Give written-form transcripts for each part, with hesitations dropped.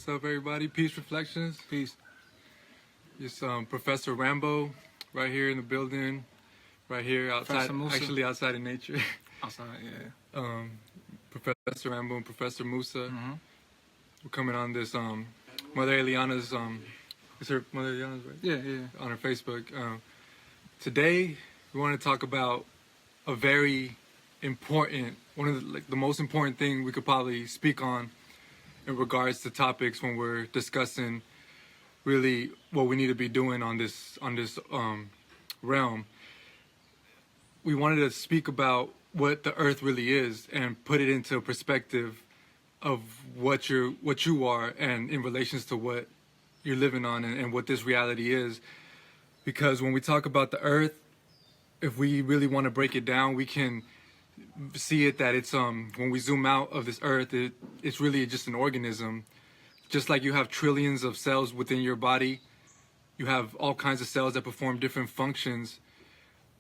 What's up, everybody? Peace Reflections. Peace. It's Professor Rambo right here in the building, right here outside, actually outside in nature. Outside, yeah. Professor Rambo and Professor Musa. Mm-hmm. We're coming on this Mother Eliana's is her Mother Eliana's, right? Yeah, yeah. On her Facebook. Today we want to talk about a very important, one of the most important thing we could probably speak on in regards to topics when we're discussing really what we need to be doing on this realm. We wanted to speak about what the earth really is and put it into perspective of what you are and in relations to what you're living on and what this reality is. Because when we talk about the earth, if we really want to break it down, we can see it that it's when we zoom out of this earth, it's really just an organism. Just like you have trillions of cells within your body, you have all kinds of cells that perform different functions.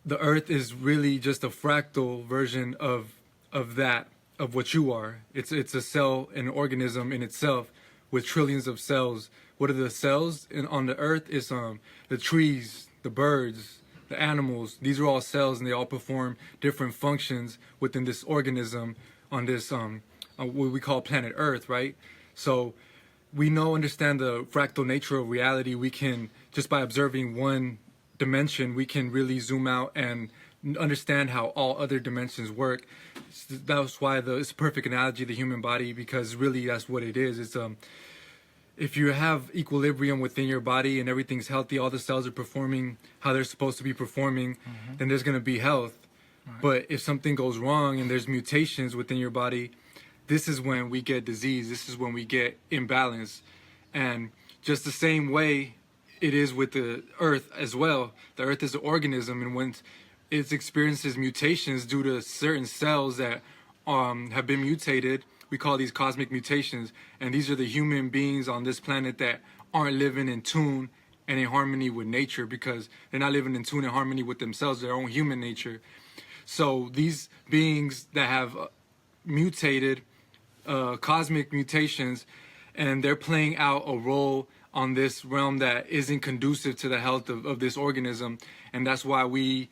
The earth is really just a fractal version of that, of what you are. It's a cell, an organism in itself with trillions of cells. What are the cells on the earth? Is the trees, the birds, the animals. These are all cells, and they all perform different functions within this organism on this what we call planet Earth, right? So we understand the fractal nature of reality. We can, just by observing one dimension, we can really zoom out and understand how all other dimensions work. That's why it's a perfect analogy, the human body, because really that's what it is. It's if you have equilibrium within your body and everything's healthy, all the cells are performing how they're supposed to be performing, then there's going to be health. Right. But if something goes wrong and there's mutations within your body, this is when we get disease. This is when we get imbalance. And just the same way it is with the earth as well. The earth is an organism, and when it experiences mutations due to certain cells that have been mutated, we call these cosmic mutations. And these are the human beings on this planet that aren't living in tune and in harmony with nature, because they're not living in tune and harmony with themselves, their own human nature. So these beings that have mutated, cosmic mutations, and they're playing out a role on this realm that isn't conducive to the health of this organism. And that's why we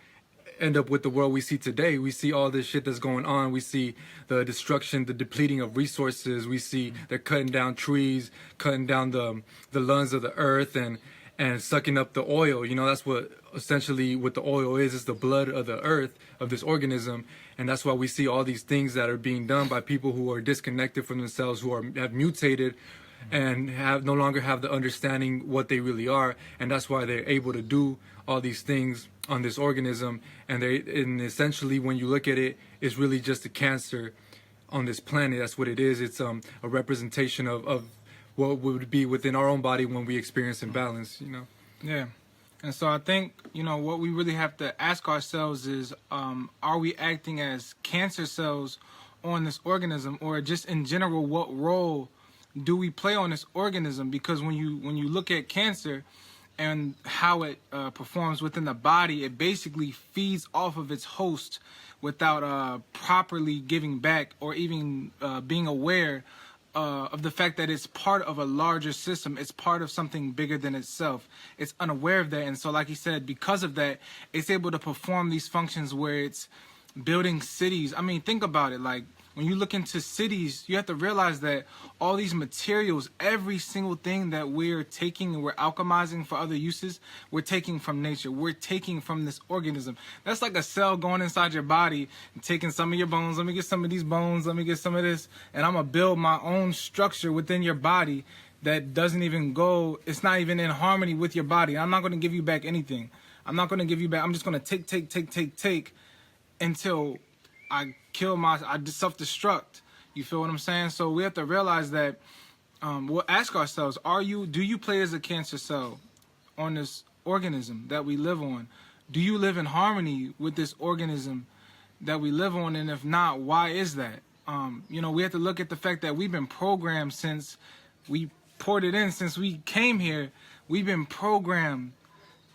end up with the world we see today. We see all this shit that's going on. We see the destruction, the depleting of resources. We see they're cutting down trees, cutting down the lungs of the earth, and sucking up the oil. You know, that's what essentially what the oil is. It's the blood of the earth, of this organism. And that's why we see all these things that are being done by people who are disconnected from themselves, who have mutated and no longer have the understanding what they really are. And that's why they're able to do all these things on this organism. And essentially, when you look at it, it's really just a cancer on this planet. That's what it is. It's a representation of what would be within our own body when we experience imbalance, you know? Yeah. And so I think, what we really have to ask ourselves is, are we acting as cancer cells on this organism, or just in general, what role do we play on this organism? Because when you look at cancer and how it performs within the body, it basically feeds off of its host without properly giving back, or even being aware of the fact that it's part of a larger system. It's part of something bigger than itself. It's unaware of that. And so, like he said, because of that, it's able to perform these functions where it's building cities. I mean, think about it. Like, when you look into cities, you have to realize that all these materials, every single thing that we're taking and we're alchemizing for other uses, we're taking from nature. We're taking from this organism. That's like a cell going inside your body and taking some of your bones. Let me get some of these bones. Let me get some of this. And I'm going to build my own structure within your body that doesn't even it's not even in harmony with your body. I'm not going to give you back anything. I'm not going to give you back. I'm just going to take until I self-destruct. You feel what I'm saying? So we have to realize that we'll ask ourselves, do you play as a cancer cell on this organism that we live on? Do you live in harmony with this organism that we live on? And if not, why is that? We have to look at the fact that we've been programmed since we poured it in, since we came here. We've been programmed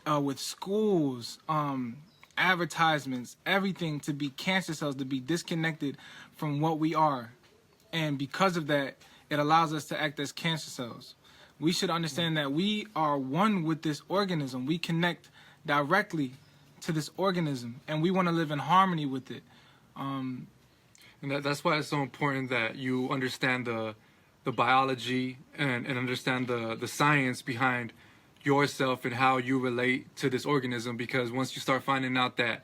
with schools, advertisements, everything, to be cancer cells, to be disconnected from what we are. And because of that, it allows us to act as cancer cells. We should understand that we are one with this organism. We connect directly to this organism, and we want to live in harmony with it. And that's why it's so important that you understand the biology and understand the science behind yourself and how you relate to this organism. Because once you start finding out that,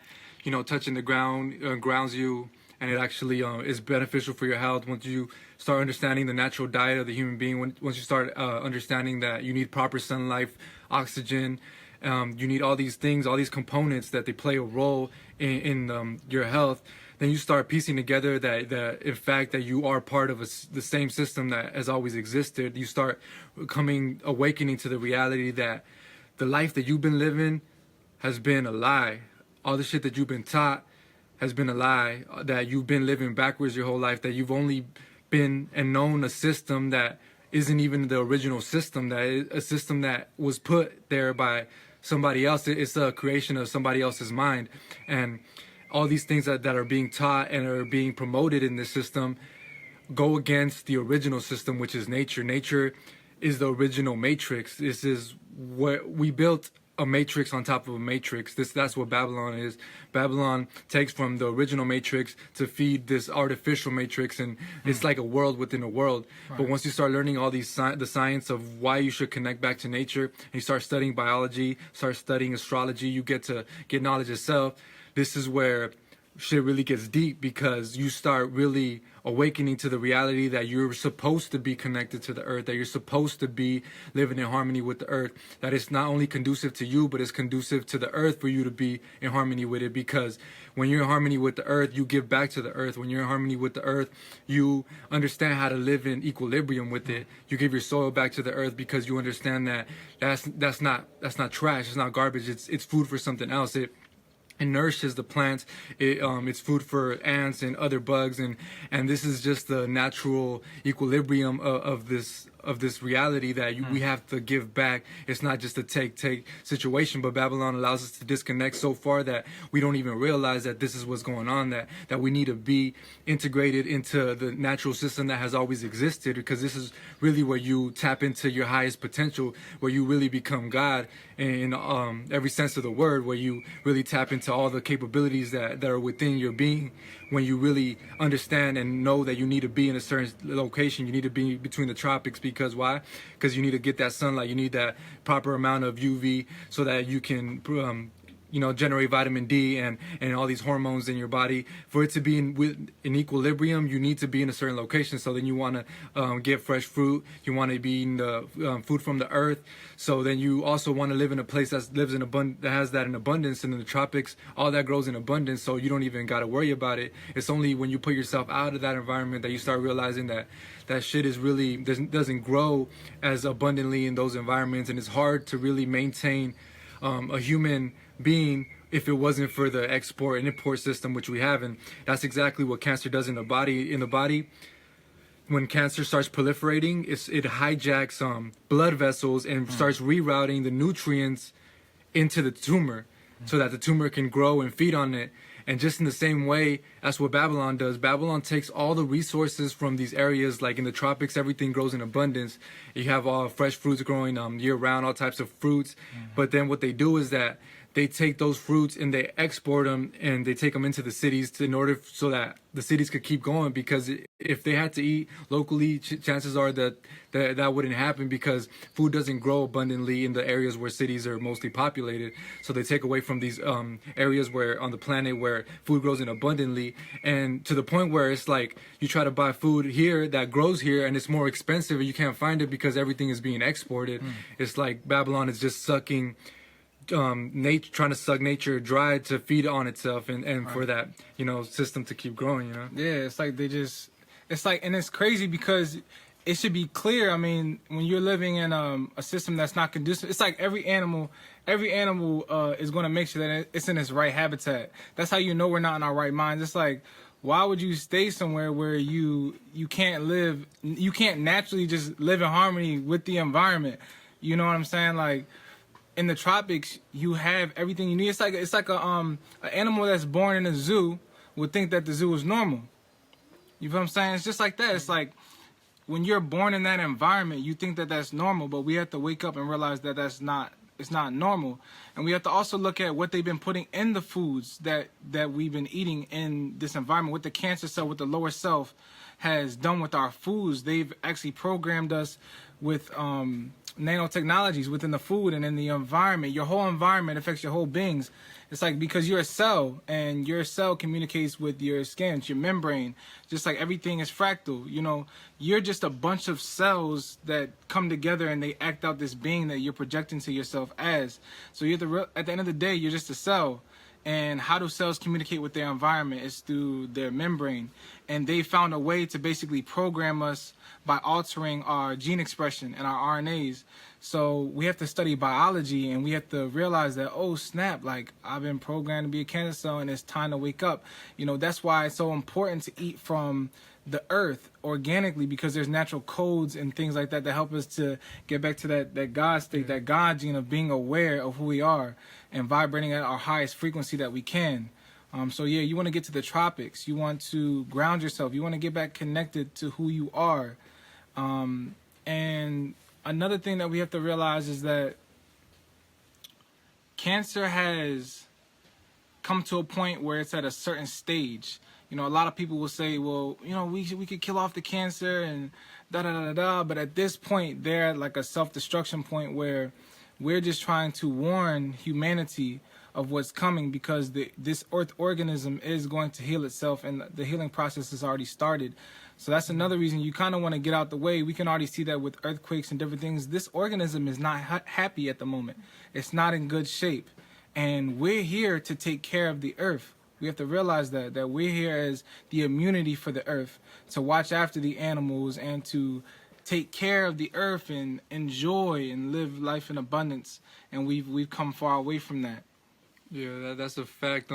touching the ground grounds you, and it actually is beneficial for your health, once you start understanding the natural diet of the human being, once you start understanding that you need proper sunlight, oxygen, you need all these things, all these components that they play a role in your health, then you start piecing together that in fact that you are part of the same system that has always existed. You start awakening to the reality that the life that you've been living has been a lie. All the shit that you've been taught has been a lie, that you've been living backwards your whole life, that you've only been and known a system that isn't even the original system, that is a system that was put there by somebody else. It's a creation of somebody else's mind. And all these things that are being taught and are being promoted in this system go against the original system, which is nature. Nature is the original matrix. This is what we built, a matrix on top of a matrix. That's what Babylon is. Babylon takes from the original matrix to feed this artificial matrix, and it's like a world within a world. Right. But once you start learning all these the science of why you should connect back to nature, and you start studying biology, start studying astrology, you get to get knowledge yourself. This is where shit really gets deep, because you start really awakening to the reality that you're supposed to be connected to the earth, that you're supposed to be living in harmony with the earth, that it's not only conducive to you, but it's conducive to the earth for you to be in harmony with it. Because when you're in harmony with the earth, you give back to the earth. When you're in harmony with the earth, you understand how to live in equilibrium with it. You give your soil back to the earth because you understand that that's not trash, it's not garbage, it's food for something else. It nourishes the plants. It's food for ants and other bugs, and this is just the natural equilibrium of this reality that we have to give back. It's not just a take situation, but Babylon allows us to disconnect so far that we don't even realize that this is what's going on, that we need to be integrated into the natural system that has always existed, because this is really where you tap into your highest potential, where you really become God in every sense of the word, where you really tap into all the capabilities that are within your being. When you really understand and know that you need to be in a certain location, you need to be between the tropics. Because why? Because you need to get that sunlight, you need that proper amount of UV so that you can generate vitamin D and all these hormones in your body. For it to be in equilibrium, you need to be in a certain location. So then you want to get fresh fruit. You want to be eating the food from the earth. So then you also want to live in a place that has that in abundance. And in the tropics, all that grows in abundance. So you don't even got to worry about it. It's only when you put yourself out of that environment that you start realizing that shit is really doesn't grow as abundantly in those environments. And it's hard to really maintain a human being if it wasn't for the export and import system which we have. And that's exactly what cancer does in the body. When cancer starts proliferating, it hijacks blood vessels and starts rerouting the nutrients into the tumor so that the tumor can grow and feed on it. And just in the same way, that's what Babylon does. Babylon takes all the resources from these areas, like in the tropics, everything grows in abundance. You have all fresh fruits growing year-round, all types of fruits. But then what they do is that they take those fruits and they export them, and they take them into the cities in order so that the cities could keep going. Because if they had to eat locally, chances are that wouldn't happen, because food doesn't grow abundantly in the areas where cities are mostly populated. So they take away from these areas where on the planet where food grows in abundantly, and to the point where it's like you try to buy food here that grows here and it's more expensive and you can't find it because everything is being exported. It's like Babylon is just sucking nature, trying to suck nature dry to feed on itself, and right. For that system to keep growing. Yeah, it's like and it's crazy because it should be clear. I mean, when you're living in a system that's not conducive, it's like every animal is going to make sure that it's in its right habitat. That's how you know we're not in our right minds. It's like, why would you stay somewhere where you can't live, you can't naturally just live in harmony with the environment? You know what I'm saying? Like, in the tropics, you have everything you need. It's like an animal that's born in a zoo would think that the zoo is normal. You know what I'm saying? It's just like that. It's like when you're born in that environment, you think that that's normal, but we have to wake up and realize that it's not normal. And we have to also look at what they've been putting in the foods that we've been eating in this environment. What the cancer cell, what the lower self has done with our foods. They've actually programmed us with nanotechnologies within the food and in the environment. Your whole environment affects your whole beings. It's like, because you're a cell, and your cell communicates with your skin, it's your membrane. Just like everything is fractal, you know, you're just a bunch of cells that come together and they act out this being that you're projecting to yourself as. So you have to, at the end of the day, you're just a cell. And how do cells communicate with their environment? It's through their membrane. And they found a way to basically program us by altering our gene expression and our RNAs. So we have to study biology, and we have to realize that, oh snap, like, I've been programmed to be a cancer cell and it's time to wake up. You know, that's why it's so important to eat from the earth organically, because there's natural codes and things like that that help us to get back to that God state, that God gene of being aware of who we are and vibrating at our highest frequency that we can. So yeah, you want to get to the tropics. You want to ground yourself. You want to get back connected to who you are. And another thing that we have to realize is that cancer has come to a point where it's at a certain stage. You know, a lot of people will say, well, you know, we could kill off the cancer and da-da-da-da-da. But at this point, they're at like a self-destruction point where we're just trying to warn humanity of what's coming, because this earth organism is going to heal itself, and the healing process has already started. So that's another reason you kind of want to get out the way. We can already see that with earthquakes and different things. This organism is not happy at the moment. It's not in good shape. And we're here to take care of the earth. We have to realize that we're here as the immunity for the earth, to watch after the animals and to take care of the earth and enjoy and live life in abundance. And we've come far away from that. Yeah, that's a fact.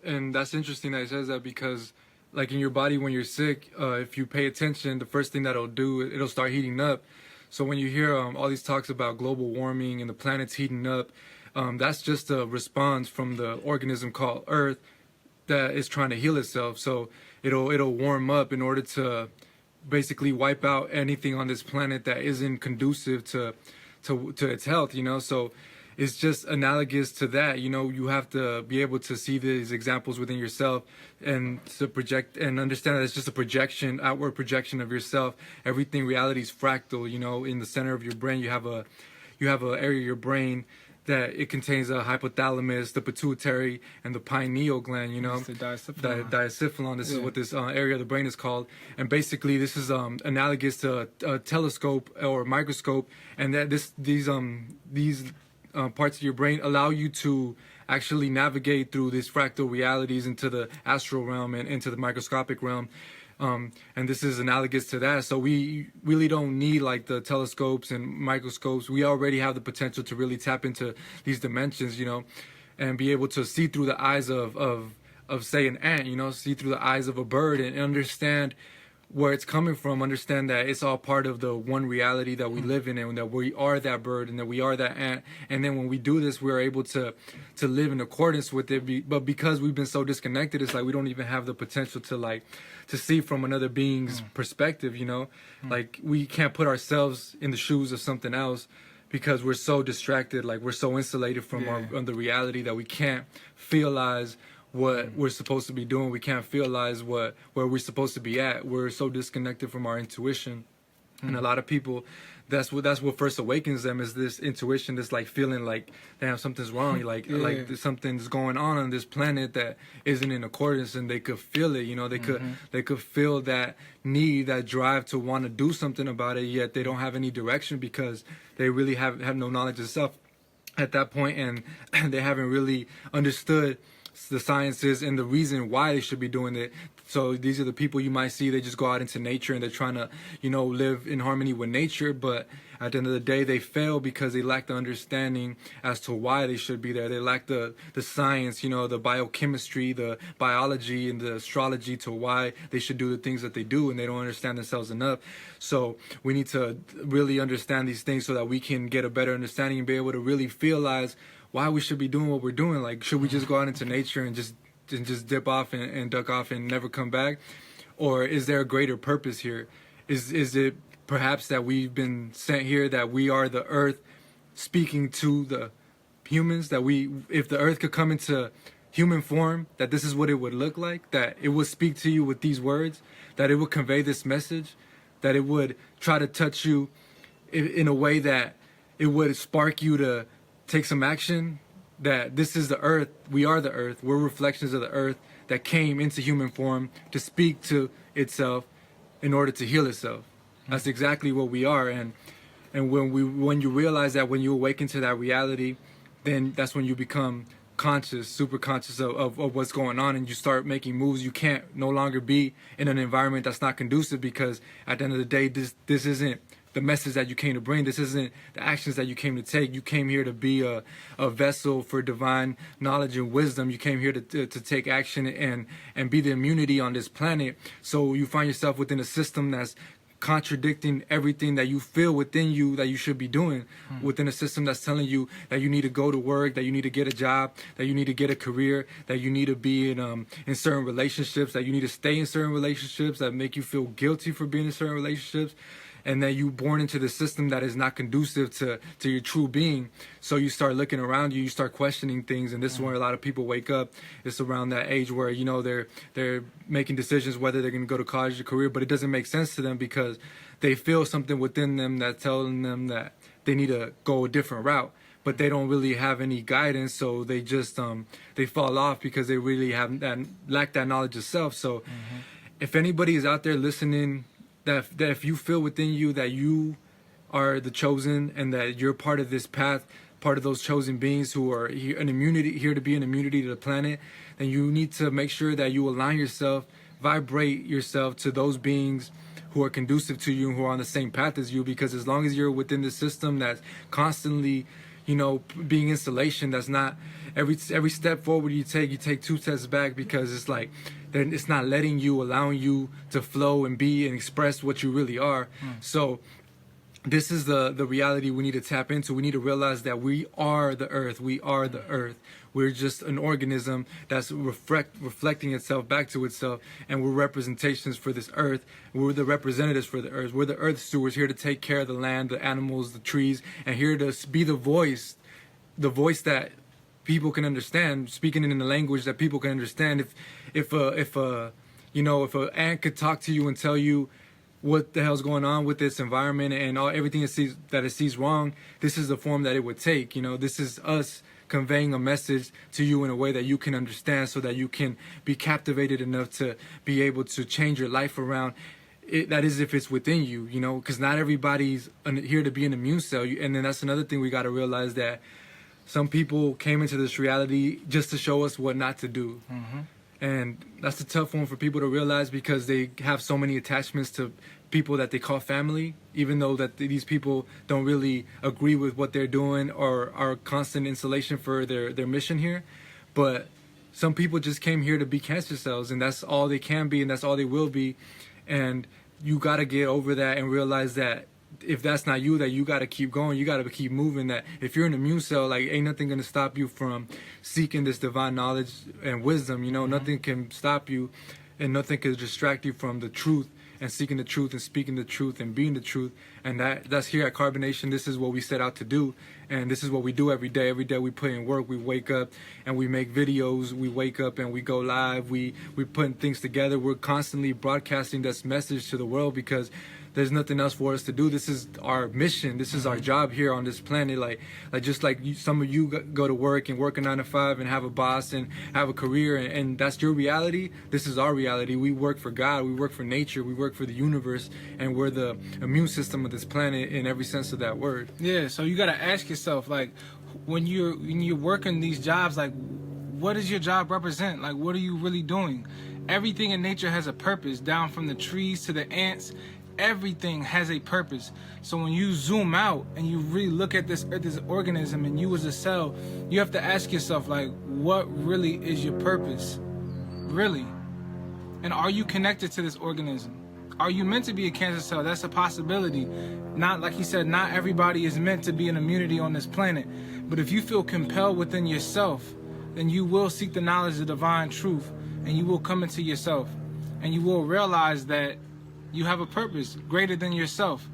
And that's interesting that it says that, because like in your body when you're sick, if you pay attention, the first thing that it'll start heating up. So when you hear all these talks about global warming and the planet's heating up, that's just a response from the organism called Earth that is trying to heal itself. So it'll warm up in order to basically wipe out anything on this planet that isn't conducive to its health, you know. So it's just analogous to that. You know, you have to be able to see these examples within yourself and to project and understand that it's just a projection, outward projection of yourself. Everything, reality is fractal. You know, in the center of your brain, you have a area of your brain that it contains a hypothalamus, the pituitary, and the pineal gland. You know, It's the diacephalon. Diacephalon. This is what this area of the brain is called. And basically, this is analogous to a telescope or a microscope, and that these parts of your brain allow you to actually navigate through these fractal realities into the astral realm and into the microscopic realm. And this is analogous to that. So we really don't need like the telescopes and microscopes. We already have the potential to really tap into these dimensions, you know, and be able to see through the eyes of say an ant, you know, see through the eyes of a bird and understand where it's coming from, understand that it's all part of the one reality that we live in, and that we are that bird and that we are that ant. And then when we do this, we're able to live in accordance with it. But because we've been so disconnected, it's like we don't even have the potential to see from another being's perspective, you know. Like we can't put ourselves in the shoes of something else because we're so distracted, like we're so insulated from the reality that we can't realize what we're supposed to be doing. We can't realize where we're supposed to be at. We're so disconnected from our intuition. And a lot of people, that's what first awakens them, is this intuition, this like feeling like, damn, something's wrong. Like something's going on this planet that isn't in accordance, and they could feel it, you know, they could feel that need, that drive to want to do something about it, yet they don't have any direction because they really have no knowledge of self at that point, and they haven't really understood the sciences and the reason why they should be doing it. So these are the people you might see, they just go out into nature and they're trying to, you know, live in harmony with nature, but at the end of the day they fail because they lack the understanding as to why they should be there. They lack the science, you know, the biochemistry, the biology, and the astrology to why they should do the things that they do, and they don't understand themselves enough. So we need to really understand these things so that we can get a better understanding and be able to really realize why we should be doing what we're doing. Like, should we just go out into nature and just dip off and duck off and never come back? Or is there a greater purpose here? Is it perhaps that we've been sent here, that we are the earth speaking to the humans, that if the earth could come into human form, that this is what it would look like, that it would speak to you with these words, that it would convey this message, that it would try to touch you in a way that it would spark you to take some action, that this is the earth, we are the earth, we're reflections of the earth that came into human form to speak to itself in order to heal itself. That's exactly what we are. And when you realize that, when you awaken to that reality, then that's when you become conscious, super conscious of what's going on, and you start making moves. You can't no longer be in an environment that's not conducive, because at the end of the day, this isn't the message that you came to bring. This isn't the actions that you came to take. You came here to be a vessel for divine knowledge and wisdom. You came here to take action and be the immunity on this planet. So you find yourself within a system that's contradicting everything that you feel within you that you should be doing, within a system that's telling you that you need to go to work, that you need to get a job, that you need to get a career, that you need to be in certain relationships, that you need to stay in certain relationships that make you feel guilty for being in certain relationships, and that you born into the system that is not conducive to your true being. So you start looking around you start questioning things, and this is where a lot of people wake up. It's around that age where, you know, they're making decisions whether they're going to go to college or career, but it doesn't make sense to them because they feel something within them that's telling them that they need to go a different route, but they don't really have any guidance, so they just they fall off because they really lack that knowledge of self. So if anybody is out there listening, that if you feel within you that you are the chosen and that you're part of this path, part of those chosen beings who are here to be an immunity to the planet, then you need to make sure that you align yourself, vibrate yourself to those beings who are conducive to you and who are on the same path as you. Because as long as you're within the system that's constantly, you know, being installation, that's not every step forward you take 2 steps back, because it's like then it's not letting you, allowing you to flow and be and express what you really are. So this is the reality we need to tap into. We need to realize that we are the earth. We are the earth. We're just an organism that's reflecting itself back to itself, and we're representations for this earth. We're the representatives for the earth. We're the earth stewards, here to take care of the land, the animals, the trees, and here to be the voice that people can understand, speaking in the language that people can understand. If an ant could talk to you and tell you what the hell's going on with this environment and everything that it sees wrong, this is the form that it would take. You know, this is us conveying a message to you in a way that you can understand, so that you can be captivated enough to be able to change your life around. That is, if it's within you, you know, because not everybody's here to be an immune cell. And then that's another thing we got to realize, that some people came into this reality just to show us what not to do. And that's a tough one for people to realize, because they have so many attachments to people that they call family, even though that these people don't really agree with what they're doing or are constant insulation for their mission here. But some people just came here to be cancer cells, and that's all they can be, and that's all they will be. And you got to get over that and realize that if that's not you, that you got to keep going, you got to keep moving, that if you're an immune cell, like, ain't nothing going to stop you from seeking this divine knowledge and wisdom. You know, nothing can stop you, and nothing can distract you from the truth, and seeking the truth and speaking the truth and being the truth. And that's here at Carbonation. This is what we set out to do, and this is what we do every day. Every day we put in work. We wake up and we make videos. We wake up and we go live. We putting things together. We're constantly broadcasting this message to the world, because there's nothing else for us to do. This is our mission. This is our job here on this planet. Like just like some of you go to work and work a 9 to 5 and have a boss and have a career, and that's your reality. This is our reality. We work for God. We work for nature. We work for the universe, and we're the immune system of this planet in every sense of that word. Yeah. So you got to ask yourself, like, when you're working these jobs, like, what does your job represent? Like, what are you really doing? Everything in nature has a purpose, down from the trees to the ants. Everything has a purpose. So when you zoom out and you really look at this organism, and you as a cell, you have to ask yourself, like, what really is your purpose? Really? And are you connected to this organism? Are you meant to be a cancer cell? That's a possibility. Not, like he said, not everybody is meant to be an immunity on this planet. But if you feel compelled within yourself, then you will seek the knowledge of divine truth, and you will come into yourself, and you will realize that You have a purpose greater than yourself.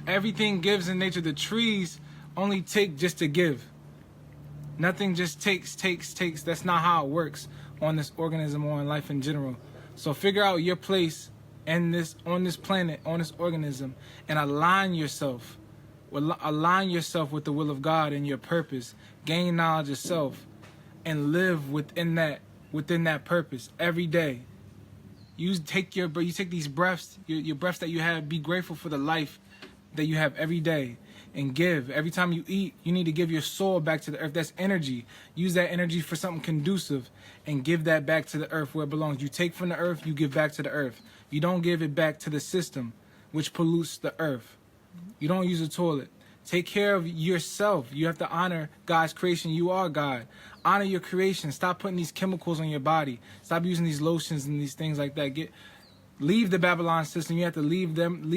Everything gives in nature. The trees only take just to give. Nothing just takes. That's not how it works on this organism or in life in general. So figure out your place in on this planet, on this organism, and align yourself. Align yourself with the will of God and your purpose. Gain knowledge of self, and live within that purpose every day. You take these breaths, your breaths that you have. Be grateful for the life that you have every day, and give. Every time you eat, you need to give your soul back to the earth. That's energy. Use that energy for something conducive, and give that back to the earth where it belongs. You take from the earth, you give back to the earth. You don't give it back to the system, which pollutes the earth. You don't use a toilet. Take care of yourself. You have to honor God's creation. You are God. Honor your creation. Stop putting these chemicals on your body. Stop using these lotions and these things like that. Leave the Babylon system. You have to leave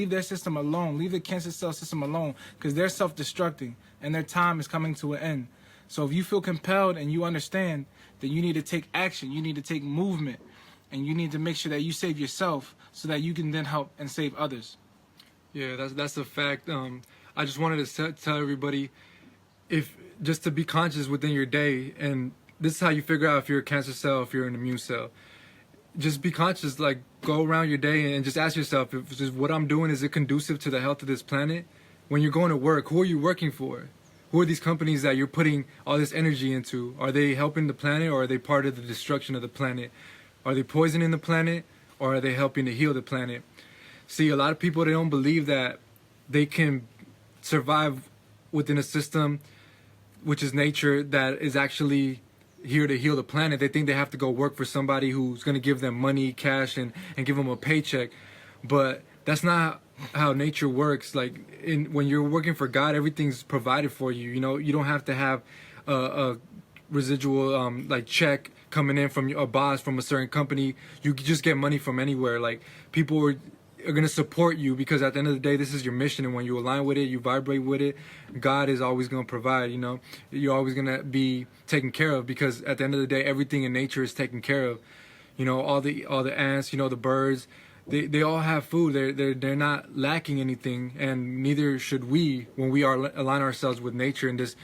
their system alone. Leave the cancer cell system alone, because they're self-destructing and their time is coming to an end. So if you feel compelled and you understand that you need to take action, you need to take movement, and you need to make sure that you save yourself so that you can then help and save others. Yeah, that's a fact. I just wanted to tell everybody, just to be conscious within your day, and this is how you figure out if you're a cancer cell, if you're an immune cell. Just be conscious, like go around your day and just ask yourself, if just what I'm doing, is it conducive to the health of this planet? When you're going to work, who are you working for? Who are these companies that you're putting all this energy into? Are they helping the planet, or are they part of the destruction of the planet? Are they poisoning the planet, or are they helping to heal the planet? See, a lot of people, they don't believe that they can survive within a system, which is nature, that is actually here to heal the planet. They think they have to go work for somebody who's going to give them money, cash, and give them a paycheck. But that's not how nature works. Like when you're working for God, everything's provided for you. You know, you don't have to have a residual like check coming in from a boss from a certain company. You just get money from anywhere. Like people are going to support you, because at the end of the day, this is your mission, and when you align with it, you vibrate with it, God is always going to provide. You know, you're always going to be taken care of, because at the end of the day, everything in nature is taken care of. You know, all the ants, you know, the birds, they all have food. They're not lacking anything, and neither should we when we align ourselves with nature and this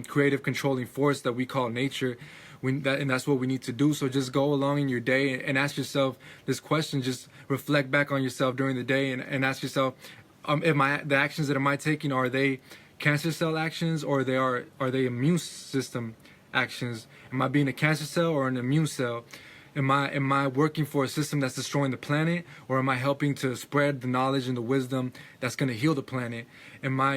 creative controlling force that we call nature. And that's what we need to do. So just go along in your day and ask yourself this question. Just reflect back on yourself during the day and ask yourself, the actions that am I taking, are they cancer cell actions, or are they immune system actions? Am I being a cancer cell or an immune cell? Am I working for a system that's destroying the planet, or am I helping to spread the knowledge and the wisdom that's going to heal the planet? Am I,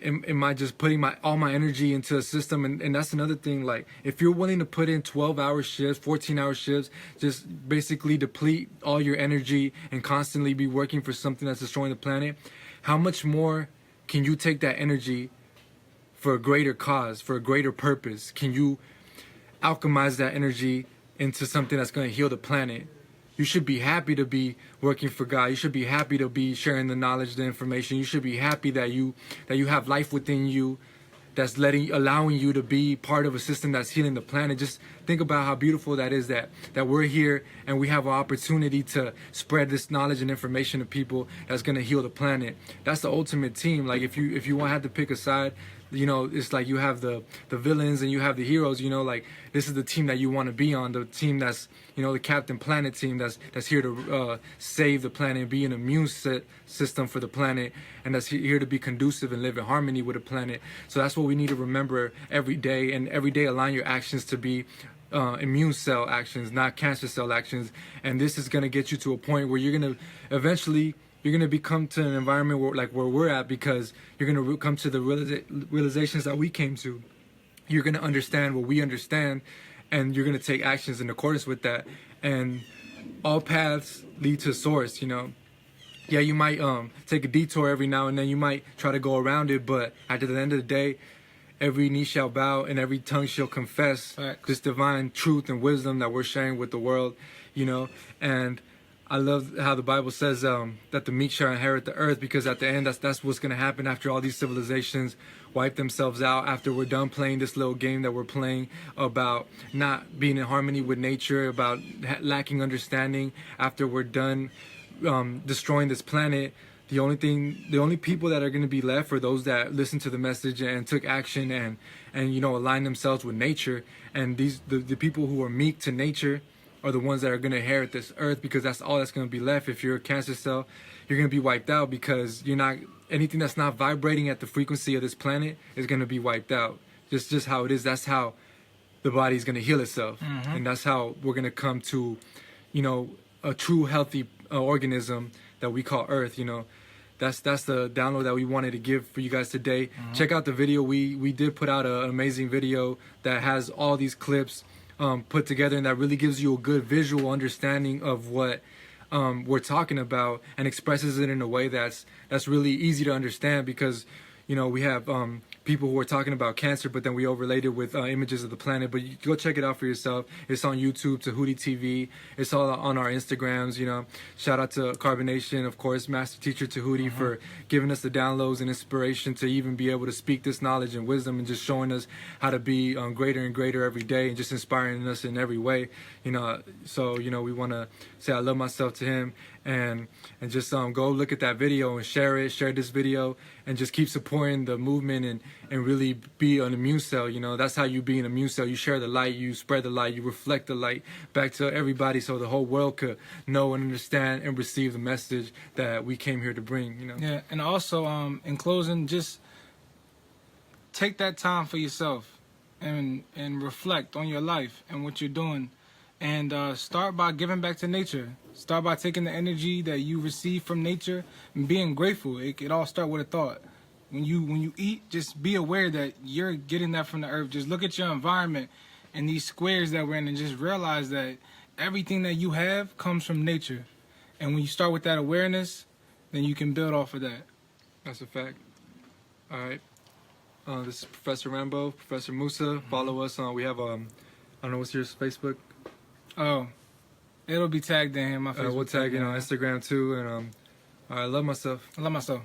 am I just putting all my energy into a system? And that's another thing. Like, if you're willing to put in 12-hour shifts, 14-hour shifts, just basically deplete all your energy and constantly be working for something that's destroying the planet, how much more can you take that energy for a greater cause, for a greater purpose? Can you alchemize that energy into something that's going to heal the planet? You should be happy to be working for God. You should be happy to be sharing the knowledge, the information. You should be happy that you have life within you, that's allowing you to be part of a system that's healing the planet. Just think about how beautiful that is, that we're here and we have an opportunity to spread this knowledge and information to people that's going to heal the planet. That's the ultimate team. Like, if you want to have to pick a side, it's like you have the villains and you have the heroes. Like, this is the team that you want to be on, the team that's, the Captain Planet team that's here to save the planet and be an immune system for the planet, and that's here to be conducive and live in harmony with the planet. So that's what we need to remember every day, and every day align your actions to be immune cell actions, not cancer cell actions. And this is going to get you to a point where you're going to eventually become to an environment where we're at, because you're going to come to the realizations that we came to. You're going to understand what we understand, and you're going to take actions in accordance with that. And all paths lead to source. Yeah, you might take a detour every now and then. You might try to go around it, but at the end of the day, every knee shall bow and every tongue shall confess this divine truth and wisdom that we're sharing with the world. And I love how the Bible says that the meek shall inherit the earth, because at the end, that's what's going to happen after all these civilizations wipe themselves out, after we're done playing this little game that we're playing about not being in harmony with nature, about lacking understanding, after we're done destroying this planet, the only people that are going to be left are those that listened to the message and took action and align themselves with nature. And the people who are meek to nature are the ones that are going to inherit this earth, because that's all that's going to be left. If you're a cancer cell, you're going to be wiped out, because you're not, anything that's not vibrating at the frequency of this planet is going to be wiped out. Just how it is. That's how the body's going to heal itself. And that's how we're going to come to, a true healthy organism that we call Earth. That's the download that we wanted to give for you guys today. Check out the video. We did put out an amazing video that has all these clips put together, and that really gives you a good visual understanding of what we're talking about, and expresses it in a way that's really easy to understand, because we have people who are talking about cancer, but then we overlaid it with images of the planet. But you go check it out for yourself. It's on YouTube, Tehuti TV. It's all on our Instagrams. Shout out to Carbonation, of course, Master Teacher Tehuti, for giving us the downloads and inspiration to even be able to speak this knowledge and wisdom, and just showing us how to be greater and greater every day, and just inspiring us in every way. So we want to say I love myself to him, and just go look at that video and share this video, and just keep supporting the movement, and really be an immune cell. That's how you be an immune cell. You share the light, you spread the light, you reflect the light back to everybody, so the whole world could know and understand and receive the message that we came here to bring. Yeah, and also in closing, just take that time for yourself and reflect on your life and what you're doing. And start by giving back to nature. Start by taking the energy that you receive from nature and being grateful. It all starts with a thought. When you eat, just be aware that you're getting that from the earth. Just look at your environment and these squares that we're in, and just realize that everything that you have comes from nature. And when you start with that awareness, then you can build off of that. That's a fact. All right. This is Professor Rambo, Professor Musa. Follow us on. We have I don't know, what's your Facebook? Oh, it'll be tagged in here. My Facebook. We'll tag it on Instagram too. And I love myself. I love myself.